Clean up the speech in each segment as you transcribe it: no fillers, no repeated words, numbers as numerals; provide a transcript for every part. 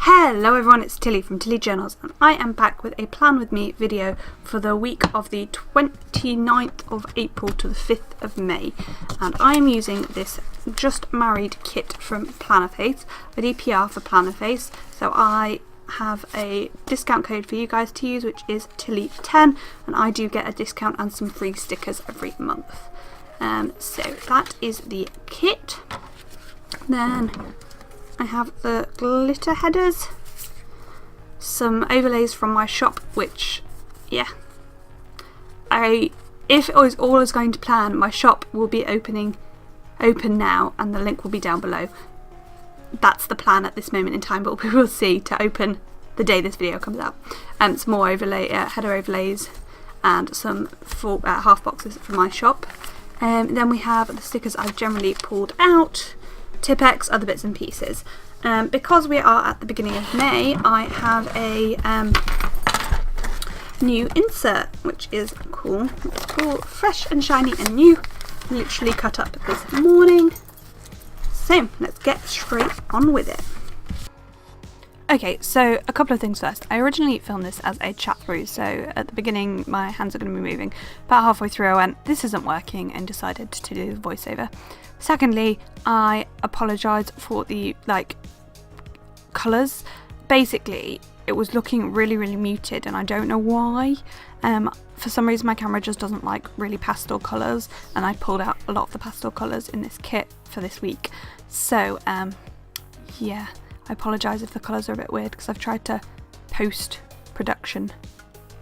Hello everyone, it's Tilly from Tilly Journals, and I am back with a Plan With Me video for the week of the 29th of April to the 5th of May. And I am using this Just Married kit from Plannerface. I do PR for Plannerface, so I have a discount code for you guys to use, which is Tilly10, and I do get a discount and some free stickers every month. So that is the kit. Then I have the glitter headers, some overlays from my shop, which, yeah, if it was all I was going to plan, my shop will be open now, and the link will be down below. That's the plan at this moment in time, but we will see to open the day this video comes out. Some more header overlays, and some full half boxes from my shop. Then we have the stickers I've generally pulled out, Tipp-Ex, other bits and pieces. Because we are at the beginning of May, I have a new insert, which is cool. It's cool, fresh and shiny and new. Literally cut up this morning. So let's get straight on with it. Okay, so a couple of things first. I originally filmed this as a chat through, so at the beginning my hands are going to be moving. About halfway through I went, this isn't working, and decided to do the voiceover. Secondly, I apologise for the colours. Basically, it was looking really muted, and I don't know why. For some reason my camera just doesn't like really pastel colours, and I pulled out a lot of the pastel colours in this kit for this week. So yeah, I apologise if the colours are a bit weird, because I've tried to post-production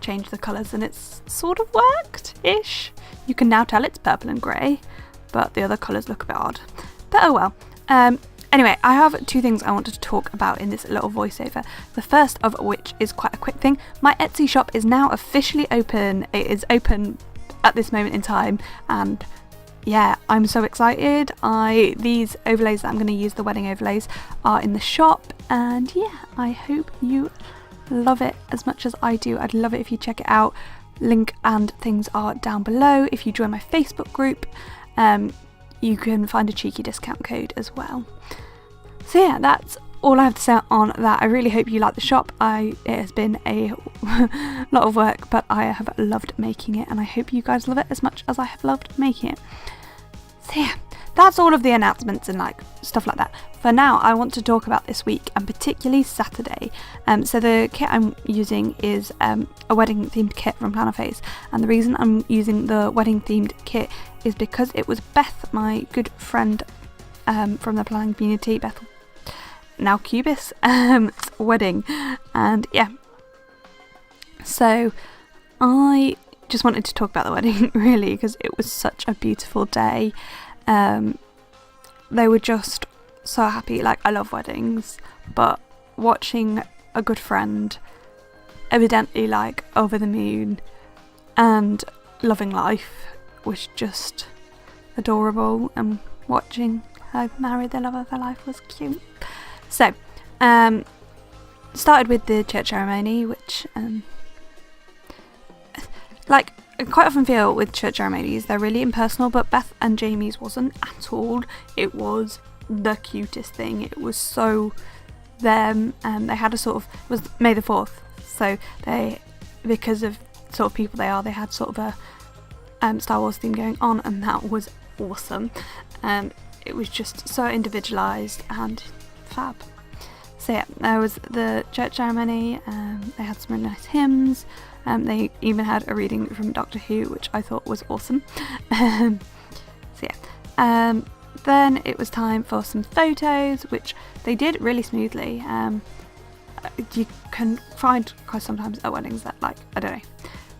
change the colours and it's sort of worked-ish. You can now tell it's purple and grey, but the other colours look a bit odd. But oh well. Anyway, I have two things I wanted to talk about in this little voiceover. The first of which is quite a quick thing. My Etsy shop is now officially open. It is open at this moment in time, and yeah, I'm so excited. These overlays that I'm going to use, the wedding overlays, are in the shop, and yeah, I hope you love it as much as I do. I'd love it if you check it out. Link and things are down below. If you join my Facebook group, you can find a cheeky discount code as well. So yeah, that's all I have to say on that. I really hope you like the shop. It has been a lot of work, but I have loved making it, and I hope you guys love it as much as I have loved making it. So yeah, that's all of the announcements and stuff like that. For now, I want to talk about this week, and particularly Saturday. So the kit I'm using is a wedding themed kit from Plannerface, and the reason I'm using the wedding themed kit is because it was Beth, my good friend from the planning community, Beth, now Cubis, wedding, and yeah. So I just wanted to talk about the wedding really, because it was such a beautiful day. They were just so happy. I love weddings, but watching a good friend evidently over the moon and loving life was just adorable, and watching her marry the love of her life was cute. So started with the church ceremony, which I quite often feel with church ceremonies they're really impersonal, but Beth and Jamie's wasn't at all. It was the cutest thing. It was so them. They had it was May the 4th, so because of sort of people they are, they had sort of a Star Wars theme going on, and that was awesome. It was just so individualised and fab. So yeah, there was the church ceremony. They had some really nice hymns. They even had a reading from Doctor Who, which I thought was awesome. So yeah, then it was time for some photos, which they did really smoothly. You can find quite sometimes at weddings that I don't know,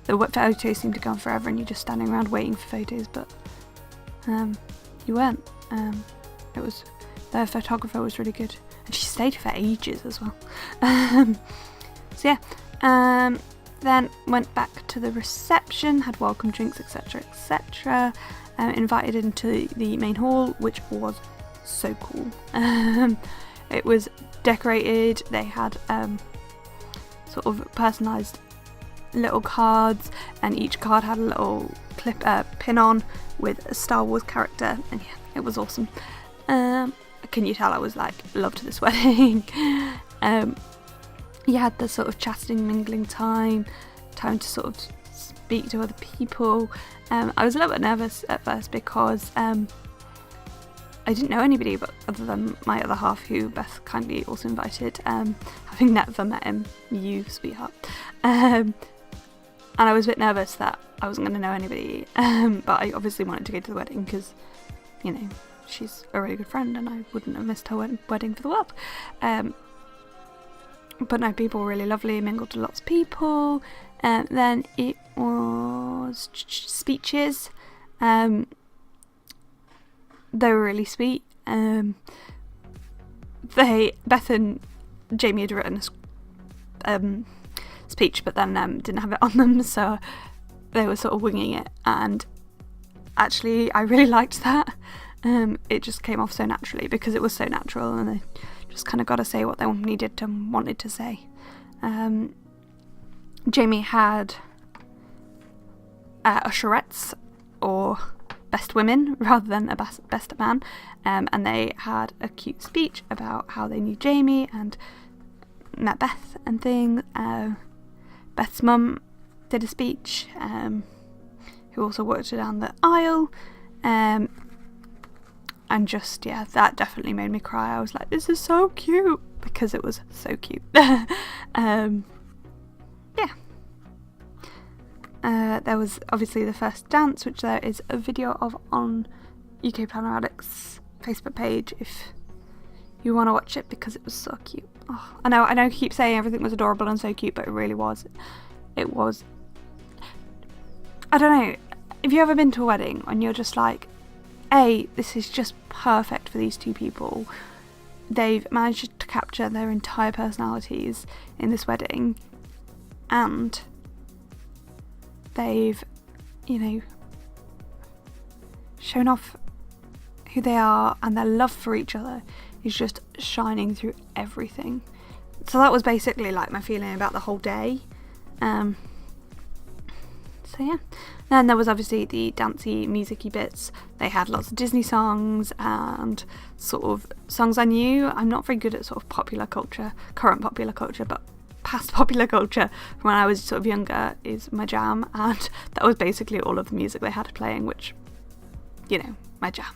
the photos seem to go on forever and you're just standing around waiting for photos, but you weren't. The photographer was really good, and she stayed for ages as well. So yeah, then went back to the reception, had welcome drinks, etc, etc. Invited into the main hall, which was so cool. It was decorated. They had sort of personalised little cards, and each card had a little pin on with a Star Wars character, and yeah, it was awesome. Can you tell I was loved this wedding? You had the sort of chatting, mingling time to sort of speak to other people. I was a little bit nervous at first because I didn't know anybody but other than my other half, who Beth kindly also invited, having never met him. You sweetheart. And I was a bit nervous that I wasn't going to know anybody, but I obviously wanted to go to the wedding because, you know, she's a really good friend and I wouldn't have missed her wedding for the world. But no, people were really lovely, mingled to lots of people. Then it was speeches. They were really sweet. Beth and Jamie had written a speech, but then didn't have it on them, so they were sort of winging it. And actually, I really liked that. It just came off so naturally because it was so natural, and they just kind of got to say what they needed and wanted to say. Jamie had usherettes, or best women rather than a best man, and they had a cute speech about how they knew Jamie and met Beth and things. Beth's mum did a speech, who also walked her down the aisle, and just, yeah, that definitely made me cry. I was like, this is so cute, because it was so cute. There was obviously the first dance, which there is a video of on UK Planner Addict's Facebook page if you want to watch it, because it was so cute. Oh, I know I keep saying everything was adorable and so cute, but it really was. It was, I don't know, if you've ever been to a wedding and you're just like, this is just perfect for these two people. They've managed to capture their entire personalities in this wedding, and they've, you know, shown off who they are, and their love for each other is just shining through everything. So that was basically like my feeling about the whole day. So yeah. Then there was obviously the dancey, musicy bits. They had lots of Disney songs and sort of songs I knew. I'm not very good at sort of popular culture, current popular culture, but past popular culture from when I was sort of younger is my jam, and that was basically all of the music they had playing, which, you know, my jam.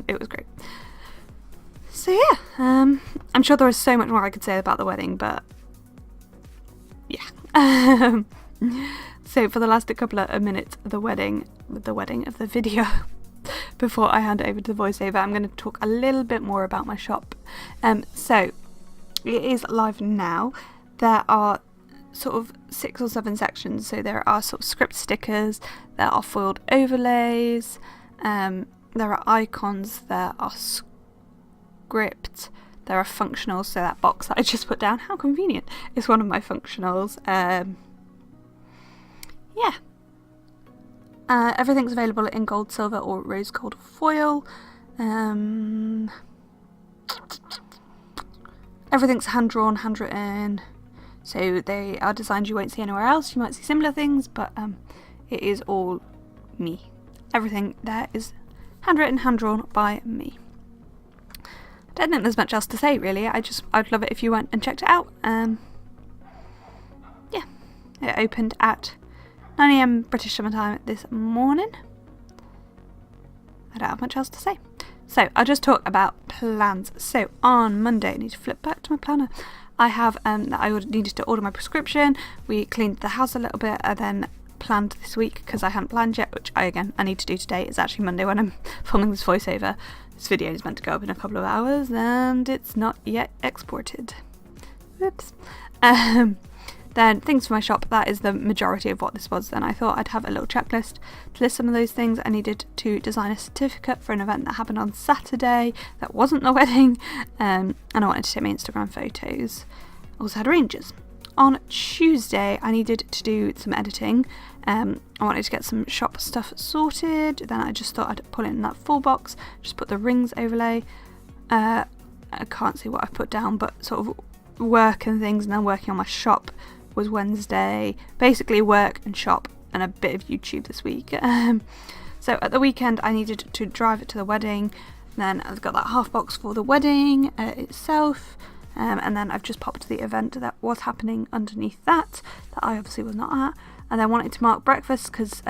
It was great. So yeah, I'm sure there was so much more I could say about the wedding, but yeah. So for the last couple of minutes of the wedding of the video, before I hand it over to the voiceover, I'm going to talk a little bit more about my shop. So it is live now. There are sort of 6 or 7 sections. So there are sort of script stickers, there are foiled overlays, there are icons, there are script, there are functionals. So that box that I just put down, how convenient, is one of my functionals. Everything's available in gold, silver or rose gold foil. Everything's hand-drawn, handwritten, so they are designs you won't see anywhere else. You might see similar things, but it is all me. Everything there is handwritten, hand-drawn by me. I don't think there's much else to say, really. I'd love it if you went and checked it out. It opened at 9 AM British Summer Time this morning. I don't have much else to say. So I'll just talk about plans. So on Monday, I need to flip back to my planner. I have that I needed to order my prescription. We cleaned the house a little bit and then planned this week, because I hadn't planned yet, which I need to do today. It's actually Monday when I'm filming this voiceover. This video is meant to go up in a couple of hours and it's not yet exported. Whoops. Then things for my shop, that is the majority of what this was. Then I thought I'd have a little checklist to list some of those things. I needed to design a certificate for an event that happened on Saturday that wasn't the wedding, and I wanted to take my Instagram photos. Also had arrangers. On Tuesday I needed to do some editing. I wanted to get some shop stuff sorted. Then I just thought I'd pull in that full box, just put the rings overlay. I can't see what I've put down, but sort of work and things, and then working on my shop was Wednesday. Basically work and shop and a bit of YouTube this week. So at the weekend I needed to drive it to the wedding. Then I've got that half box for the wedding itself. and then I've just popped the event that was happening underneath that I obviously was not at, and I wanted to mark breakfast because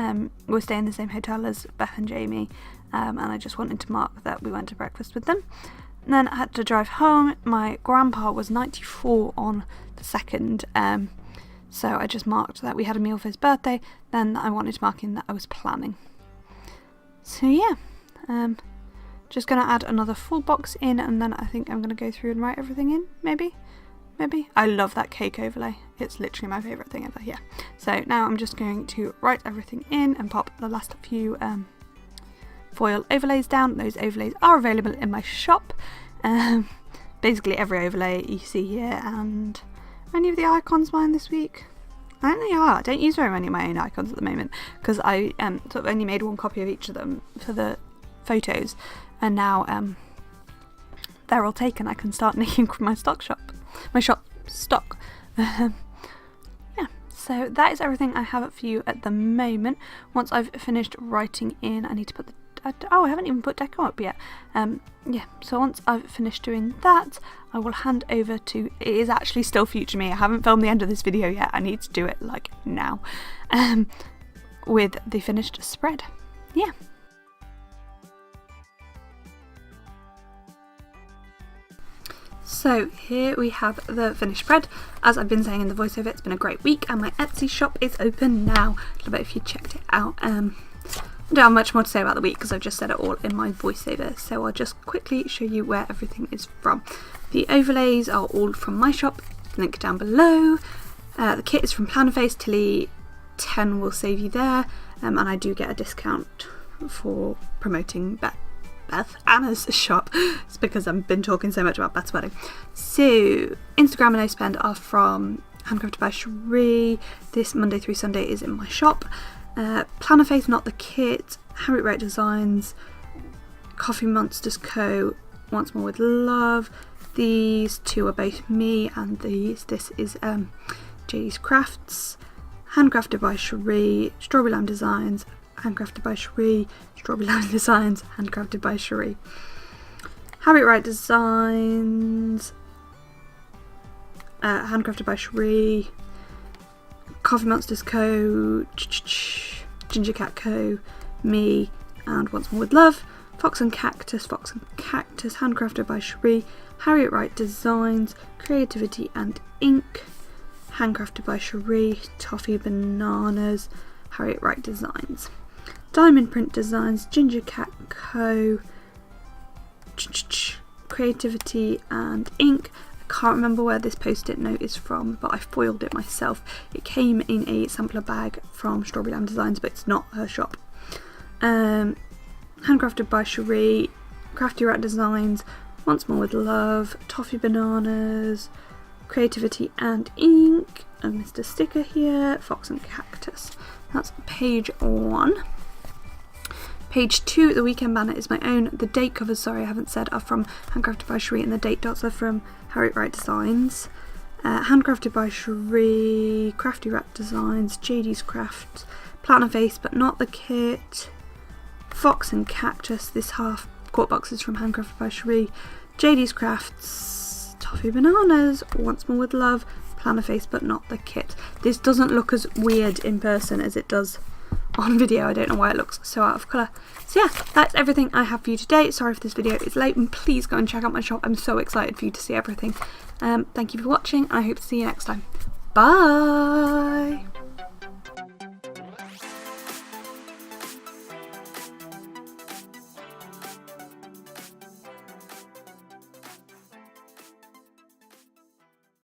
we're staying in the same hotel as Beth and Jamie, and I just wanted to mark that we went to breakfast with them. And then I had to drive home. My grandpa was 94 on the 2nd, so I just marked that we had a meal for his birthday. Then I wanted to mark in that I was planning. So yeah, just going to add another full box in, and then I think I'm going to go through and write everything in, maybe. I love that cake overlay. It's literally my favourite thing ever, yeah. So now I'm just going to write everything in and pop the last few foil overlays down. Those overlays are available in my shop. Basically every overlay you see here, and are any of the icons mine this week? I think they are. I don't use very many of my own icons at the moment because I sort of only made one copy of each of them for the photos, and now they're all taken. I can start making my stock. Yeah, so that is everything I have for you at the moment. Once I've finished writing in, I need to put the I haven't even put deco up yet. Yeah, so once I've finished doing that, I will hand over to, it is actually still future me, I haven't filmed the end of this video yet, I need to do it like now, with the finished spread. Yeah. So here we have the finished spread. As I've been saying in the voiceover, it's been a great week and my Etsy shop is open now. A little bit if you checked it out. I don't have much more to say about the week because I've just said it all in my voiceover, so I'll just quickly show you where everything is from. The overlays are all from my shop, link down below. The kit is from Plannerface, Tilly 10 will save you there, and I do get a discount for promoting Beth Anna's shop. It's because I've been talking so much about Beth's wedding. So Instagram and No Spend are from Handcrafted by Cherie. This Monday through Sunday is in my shop. Plannerface, not the kit, Harriet Wright Designs, Coffee Monsters Co, Once More with Love. These two are both me, and this is JD's Crafts, Handcrafted by Cherie, Strawberry Lamb Designs, Handcrafted by Cherie, Strawberry Lamb Designs, Handcrafted by Cherie. Harriet Wright Designs, Handcrafted by Cherie, Coffee Monsters Co, Ginger Cat Co, me, and Once More with Love. Fox and Cactus, Handcrafted by Cherie, Harriet Wright Designs, Creativity and Ink, Handcrafted by Cherie, Toffee Bananas, Harriet Wright Designs. Diamond Print Designs, Ginger Cat Co, Creativity and Ink. Can't remember where this post-it note is from, but I foiled it myself. It came in a sampler bag from Strawberry Lamb Designs, but it's not her shop. Handcrafted by Cherie, Crafty Rat Designs, Once More with Love, Toffee Bananas, Creativity and Ink, and Mr. Sticker here, Fox and Cactus. That's page 1. Page 2, the weekend banner is my own. The date covers, sorry I haven't said, are from Handcrafted by Cherie, and the date dots are from Harriet Wright Designs. Handcrafted by Cherie, Crafty Rat Designs, JD's Crafts, Plannerface but not the kit, Fox and Cactus, this half quart box is from Handcrafted by Cherie, JD's Crafts, Toffee Bananas, Once More with Love, Plannerface but not the kit. This doesn't look as weird in person as it does on video. I don't know why it looks so out of colour. So yeah, that's everything I have for you today. Sorry if this video is late, and please go and check out my shop. I'm so excited for you to see everything. Thank you for watching, and I hope to see you next time. Bye!